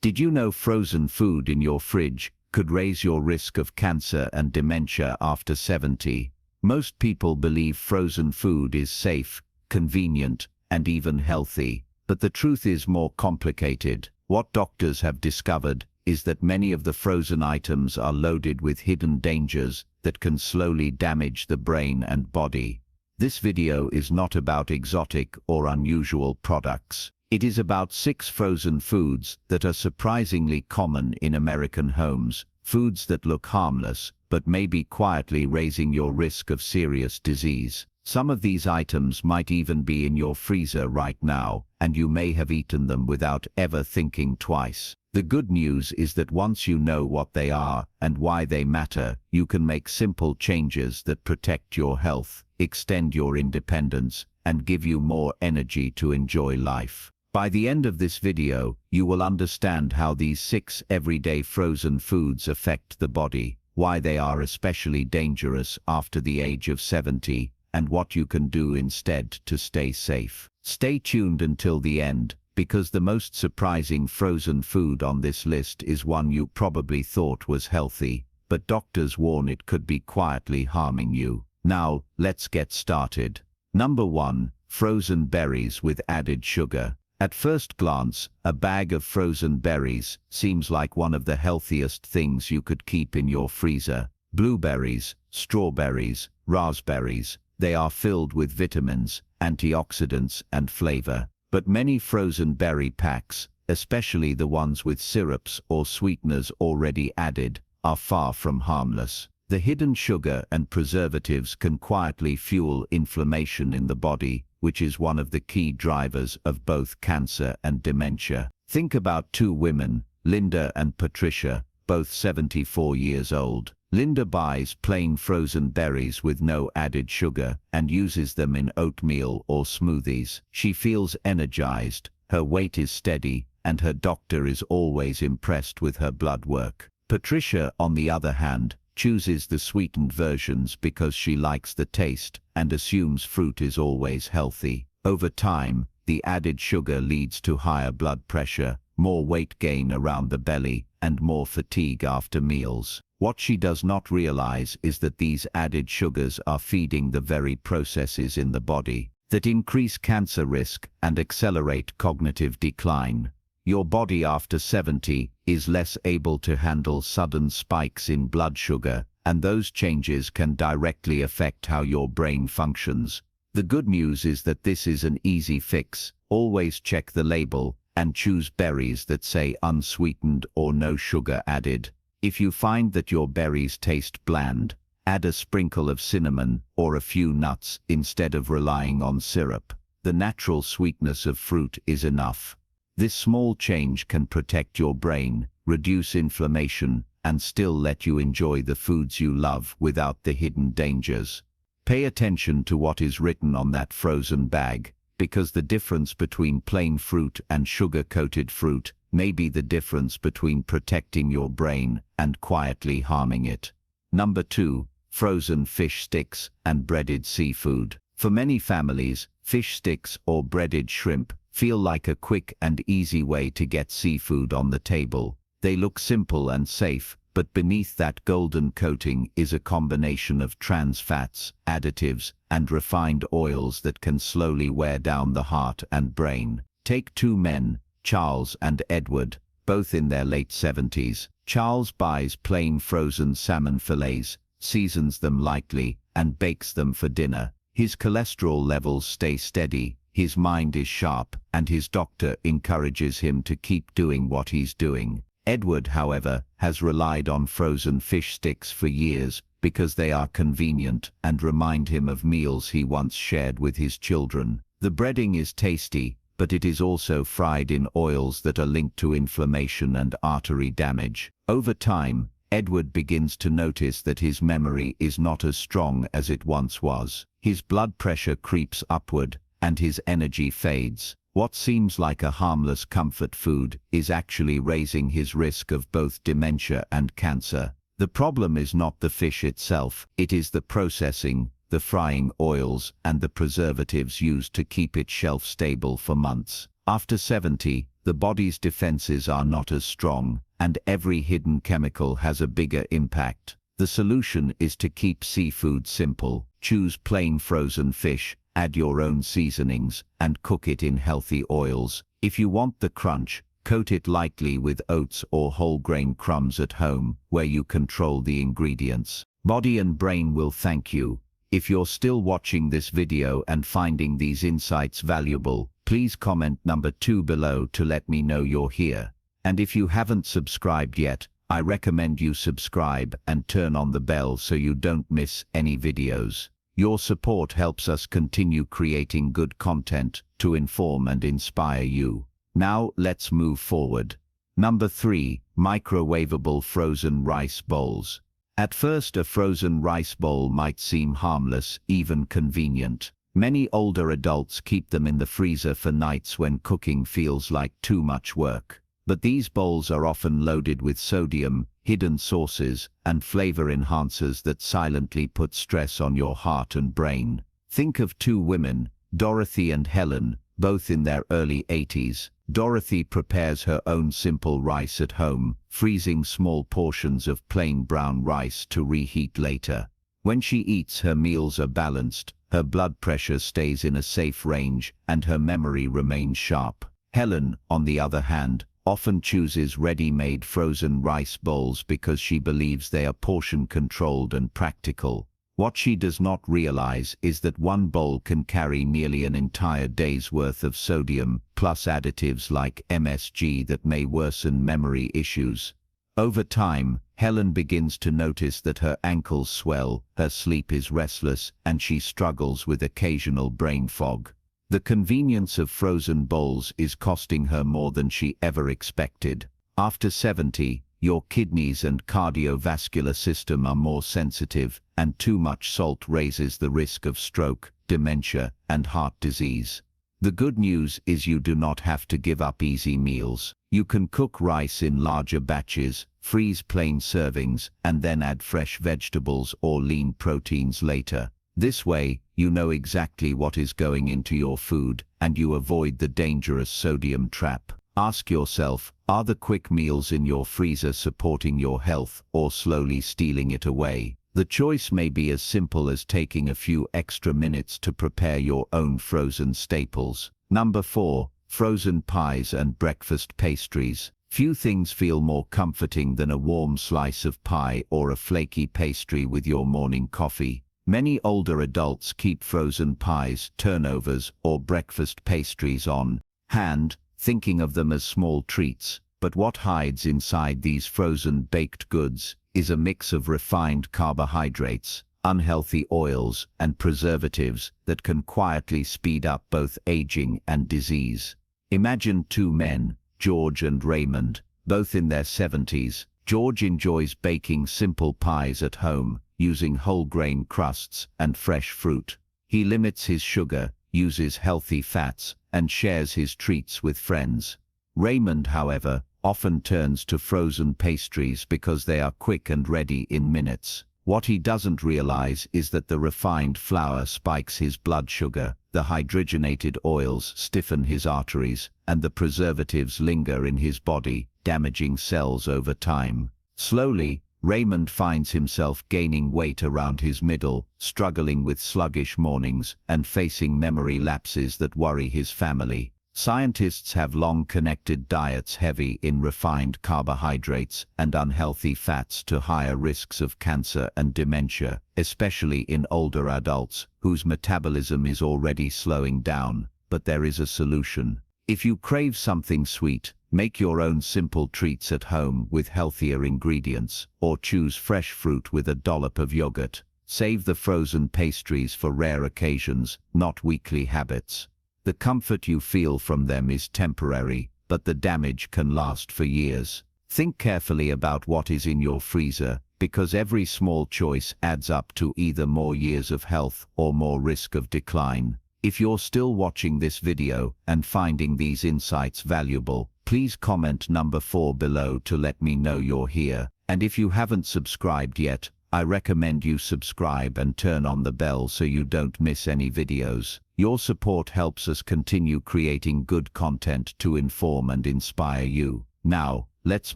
Did you know frozen food in your fridge could raise your risk of cancer and dementia after 70? Most people believe frozen food is safe, convenient, and even healthy. But the truth is more complicated. What doctors have discovered is that many of the frozen items are loaded with hidden dangers that can slowly damage the brain and body. This video is not about exotic or unusual products. It is about 6 frozen foods that are surprisingly common in American homes, foods that look harmless, but may be quietly raising your risk of serious disease. Some of these items might even be in your freezer right now, and you may have eaten them without ever thinking twice. The good news is that once you know what they are and why they matter, you can make simple changes that protect your health, extend your independence, and give you more energy to enjoy life. By the end of this video, you will understand how these 6 everyday frozen foods affect the body, why they are especially dangerous after the age of 70, and what you can do instead to stay safe. Stay tuned until the end, because the most surprising frozen food on this list is one you probably thought was healthy, but doctors warn it could be quietly harming you. Now, let's get started. Number 1. Frozen berries with added sugar. At first glance, a bag of frozen berries seems like one of the healthiest things you could keep in your freezer. Blueberries, strawberries, raspberries, they are filled with vitamins, antioxidants, and flavor. But many frozen berry packs, especially the ones with syrups or sweeteners already added, are far from harmless. The hidden sugar and preservatives can quietly fuel inflammation in the body, which is one of the key drivers of both cancer and dementia. Think about 2 women, Linda and Patricia, both 74 years old. Linda buys plain frozen berries with no added sugar and uses them in oatmeal or smoothies. She feels energized, her weight is steady, and her doctor is always impressed with her blood work. Patricia, on the other hand, chooses the sweetened versions because she likes the taste and assumes fruit is always healthy. Over time, the added sugar leads to higher blood pressure, more weight gain around the belly, and more fatigue after meals. What she does not realize is that these added sugars are feeding the very processes in the body that increase cancer risk and accelerate cognitive decline. Your body after 70 is less able to handle sudden spikes in blood sugar, and those changes can directly affect how your brain functions. The good news is that this is an easy fix. Always check the label and choose berries that say unsweetened or no sugar added. If you find that your berries taste bland, add a sprinkle of cinnamon or a few nuts instead of relying on syrup. The natural sweetness of fruit is enough. This small change can protect your brain, reduce inflammation, and still let you enjoy the foods you love without the hidden dangers. Pay attention to what is written on that frozen bag, because the difference between plain fruit and sugar-coated fruit may be the difference between protecting your brain and quietly harming it. Number 2. Frozen fish sticks and breaded seafood. For many families, fish sticks or breaded shrimp feel like a quick and easy way to get seafood on the table. They look simple and safe, but beneath that golden coating is a combination of trans fats, additives, and refined oils that can slowly wear down the heart and brain. Take 2 men, Charles and Edward, both in their late 70s. Charles buys plain frozen salmon fillets, seasons them lightly, and bakes them for dinner. His cholesterol levels stay steady, his mind is sharp, and his doctor encourages him to keep doing what he's doing. Edward, however, has relied on frozen fish sticks for years because they are convenient and remind him of meals he once shared with his children. The breading is tasty, but it is also fried in oils that are linked to inflammation and artery damage. Over time, Edward begins to notice that his memory is not as strong as it once was. His blood pressure creeps upward, and his energy fades. What seems like a harmless comfort food is actually raising his risk of both dementia and cancer. The problem is not the fish itself, it is the processing, the frying oils, and the preservatives used to keep it shelf-stable for months. After 70, the body's defenses are not as strong, and every hidden chemical has a bigger impact. The solution is to keep seafood simple. Choose plain frozen fish, add your own seasonings, and cook it in healthy oils. If you want the crunch, coat it lightly with oats or whole grain crumbs at home, where you control the ingredients. Body and brain will thank you. If you're still watching this video and finding these insights valuable, please comment number 2 below to let me know you're here. And if you haven't subscribed yet, I recommend you subscribe and turn on the bell so you don't miss any videos. Your support helps us continue creating good content to inform and inspire you. Now let's move forward. Number 3. Microwavable frozen rice bowls. At first, a frozen rice bowl might seem harmless, even convenient. Many older adults keep them in the freezer for nights when cooking feels like too much work. But these bowls are often loaded with sodium, hidden sauces, and flavor enhancers that silently put stress on your heart and brain. Think of two women, Dorothy and Helen, both in their early 80s. Dorothy prepares her own simple rice at home, freezing small portions of plain brown rice to reheat later. When she eats, her meals are balanced, her blood pressure stays in a safe range, and her memory remains sharp. Helen, on the other hand, often chooses ready-made frozen rice bowls because she believes they are portion-controlled and practical. What she does not realize is that one bowl can carry nearly an entire day's worth of sodium, plus additives like MSG that may worsen memory issues. Over time, Helen begins to notice that her ankles swell, her sleep is restless, and she struggles with occasional brain fog. The convenience of frozen bowls is costing her more than she ever expected. After 70, your kidneys and cardiovascular system are more sensitive, and too much salt raises the risk of stroke, dementia, and heart disease. The good news is you do not have to give up easy meals. You can cook rice in larger batches, freeze plain servings, and then add fresh vegetables or lean proteins later. This way, you know exactly what is going into your food, and you avoid the dangerous sodium trap. Ask yourself, are the quick meals in your freezer supporting your health or slowly stealing it away? The choice may be as simple as taking a few extra minutes to prepare your own frozen staples. Number 4. Frozen pies and breakfast pastries. Few things feel more comforting than a warm slice of pie or a flaky pastry with your morning coffee. Many older adults keep frozen pies, turnovers, or breakfast pastries on hand, thinking of them as small treats. But what hides inside these frozen baked goods is a mix of refined carbohydrates, unhealthy oils, and preservatives that can quietly speed up both aging and disease. Imagine two men, George and Raymond, both in their 70s. George enjoys baking simple pies at home, using whole grain crusts and fresh fruit. He limits his sugar, uses healthy fats, and shares his treats with friends. Raymond, however, often turns to frozen pastries because they are quick and ready in minutes. What he doesn't realize is that the refined flour spikes his blood sugar, the hydrogenated oils stiffen his arteries, and the preservatives linger in his body, damaging cells over time. Slowly, Raymond finds himself gaining weight around his middle, struggling with sluggish mornings, and facing memory lapses that worry his family. Scientists have long connected diets heavy in refined carbohydrates and unhealthy fats to higher risks of cancer and dementia, especially in older adults whose metabolism is already slowing down. But there is a solution. If you crave something sweet, make your own simple treats at home with healthier ingredients, or choose fresh fruit with a dollop of yogurt. Save the frozen pastries for rare occasions, not weekly habits. The comfort you feel from them is temporary, but the damage can last for years. Think carefully about what is in your freezer, because every small choice adds up to either more years of health or more risk of decline. If you're still watching this video and finding these insights valuable, please comment number 4 below to let me know you're here. And if you haven't subscribed yet, I recommend you subscribe and turn on the bell so you don't miss any videos. Your support helps us continue creating good content to inform and inspire you. Now, let's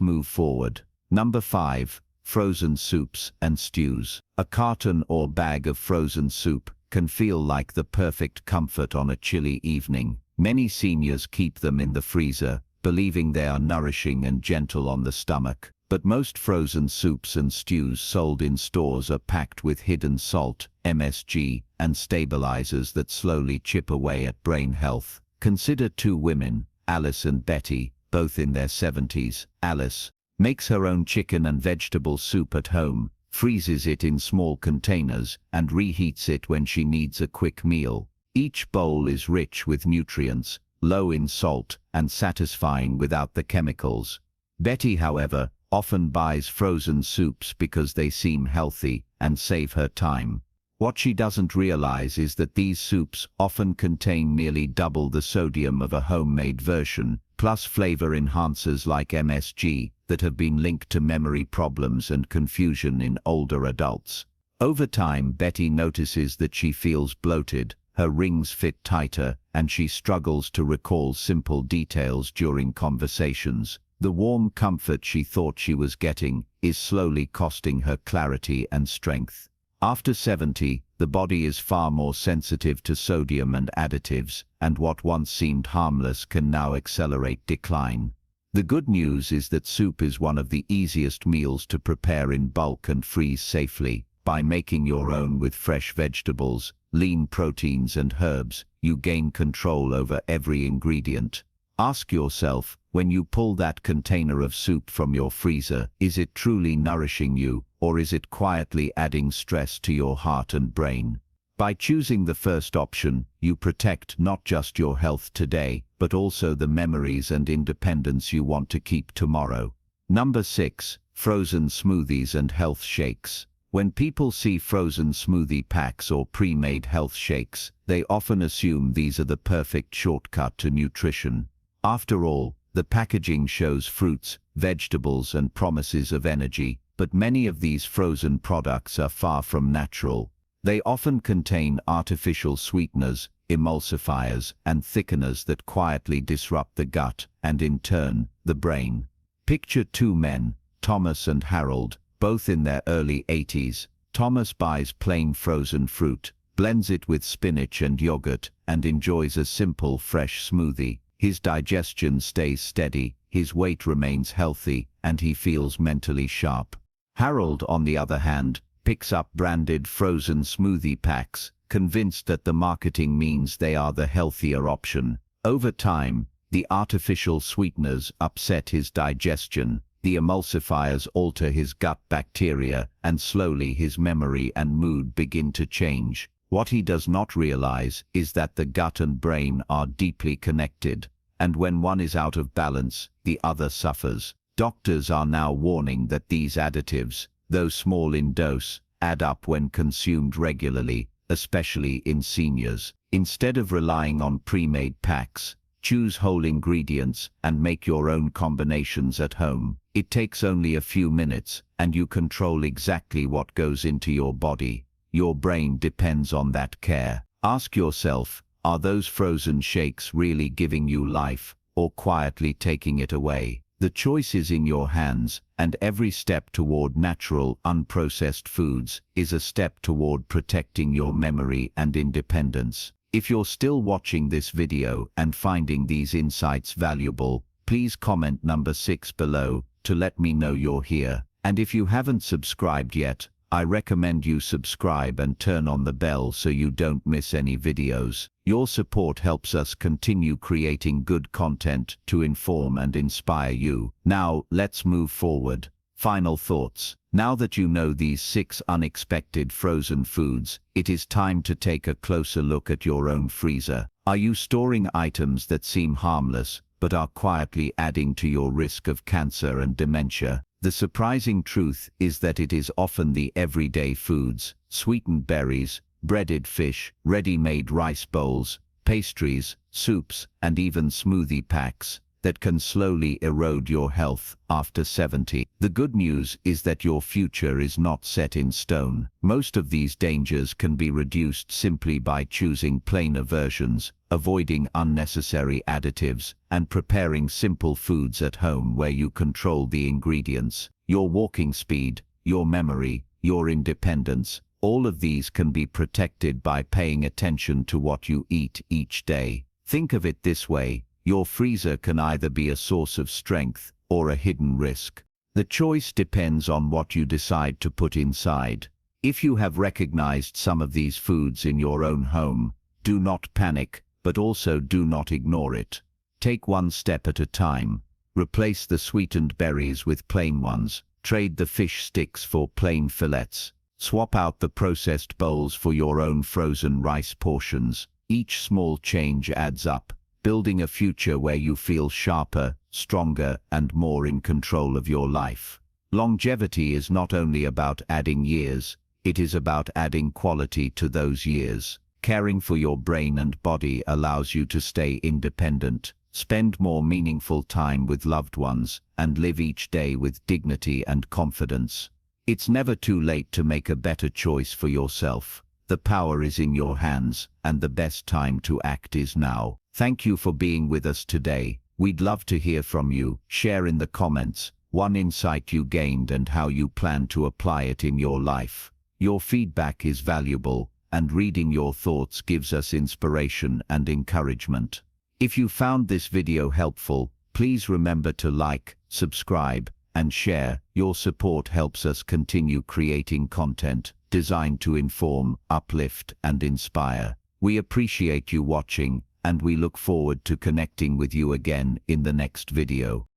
move forward. Number 5. Frozen soups and stews. A carton or bag of frozen soup can feel like the perfect comfort on a chilly evening. Many seniors keep them in the freezer, believing they are nourishing and gentle on the stomach. But most frozen soups and stews sold in stores are packed with hidden salt, MSG, and stabilizers that slowly chip away at brain health. Consider two women, Alice and Betty, both in their 70s. Alice makes her own chicken and vegetable soup at home, freezes it in small containers, and reheats it when she needs a quick meal. Each bowl is rich with nutrients, low in salt, and satisfying without the chemicals. Betty, however, often buys frozen soups because they seem healthy and save her time. What she doesn't realize is that these soups often contain nearly double the sodium of a homemade version, plus flavor enhancers like MSG that have been linked to memory problems and confusion in older adults. Over time, Betty notices that she feels bloated, her rings fit tighter, and she struggles to recall simple details during conversations. The warm comfort she thought she was getting is slowly costing her clarity and strength. After 70, the body is far more sensitive to sodium and additives, and what once seemed harmless can now accelerate decline. The good news is that soup is one of the easiest meals to prepare in bulk and freeze safely. By making your own with fresh vegetables, lean proteins and herbs, you gain control over every ingredient. Ask yourself, when you pull that container of soup from your freezer, is it truly nourishing you, or is it quietly adding stress to your heart and brain? By choosing the first option, you protect not just your health today, but also the memories and independence you want to keep tomorrow. Number 6. Frozen smoothies and health shakes. When people see frozen smoothie packs or pre-made health shakes, they often assume these are the perfect shortcut to nutrition. After all, the packaging shows fruits, vegetables, and promises of energy, but many of these frozen products are far from natural. They often contain artificial sweeteners, emulsifiers, and thickeners that quietly disrupt the gut and, in turn, the brain. Picture two men, Thomas and Harold, both in their early 80s. Thomas buys plain frozen fruit, blends it with spinach and yogurt, and enjoys a simple fresh smoothie. His digestion stays steady, his weight remains healthy, and he feels mentally sharp. Harold, on the other hand, picks up branded frozen smoothie packs, convinced that the marketing means they are the healthier option. Over time, the artificial sweeteners upset his digestion, the emulsifiers alter his gut bacteria, and slowly his memory and mood begin to change. What he does not realize is that the gut and brain are deeply connected, and when one is out of balance, the other suffers. Doctors are now warning that these additives, though small in dose, add up when consumed regularly, especially in seniors. Instead of relying on pre-made packs, choose whole ingredients and make your own combinations at home. It takes only a few minutes, and you control exactly what goes into your body. Your brain depends on that care. Ask yourself, are those frozen shakes really giving you life, or quietly taking it away? The choice is in your hands, and every step toward natural, unprocessed foods is a step toward protecting your memory and independence. If you're still watching this video and finding these insights valuable, please comment number 6 below to let me know you're here. And if you haven't subscribed yet, I recommend you subscribe and turn on the bell so you don't miss any videos. Your support helps us continue creating good content to inform and inspire you. Now, let's move forward. Final thoughts. Now that you know these 6 unexpected frozen foods, it is time to take a closer look at your own freezer. Are you storing items that seem harmless, but are quietly adding to your risk of cancer and dementia? The surprising truth is that it is often the everyday foods, sweetened berries, breaded fish, ready-made rice bowls, pastries, soups, and even smoothie packs that can slowly erode your health after 70. The good news is that your future is not set in stone. Most of these dangers can be reduced simply by choosing plainer versions, avoiding unnecessary additives, and preparing simple foods at home where you control the ingredients. Your walking speed, your memory, your independence, all of these can be protected by paying attention to what you eat each day. Think of it this way: your freezer can either be a source of strength or a hidden risk. The choice depends on what you decide to put inside. If you have recognized some of these foods in your own home, do not panic, but also do not ignore it. Take one step at a time. Replace the sweetened berries with plain ones. Trade the fish sticks for plain fillets. Swap out the processed bowls for your own frozen rice portions. Each small change adds up, building a future where you feel sharper, stronger, and more in control of your life. Longevity is not only about adding years, it is about adding quality to those years. Caring for your brain and body allows you to stay independent, spend more meaningful time with loved ones, and live each day with dignity and confidence. It's never too late to make a better choice for yourself. The power is in your hands, and the best time to act is now. Thank you for being with us today. We'd love to hear from you. Share in the comments one insight you gained and how you plan to apply it in your life. Your feedback is valuable, and reading your thoughts gives us inspiration and encouragement. If you found this video helpful, please remember to like, subscribe, and share. Your support helps us continue creating content designed to inform, uplift, and inspire. We appreciate you watching, and we look forward to connecting with you again in the next video.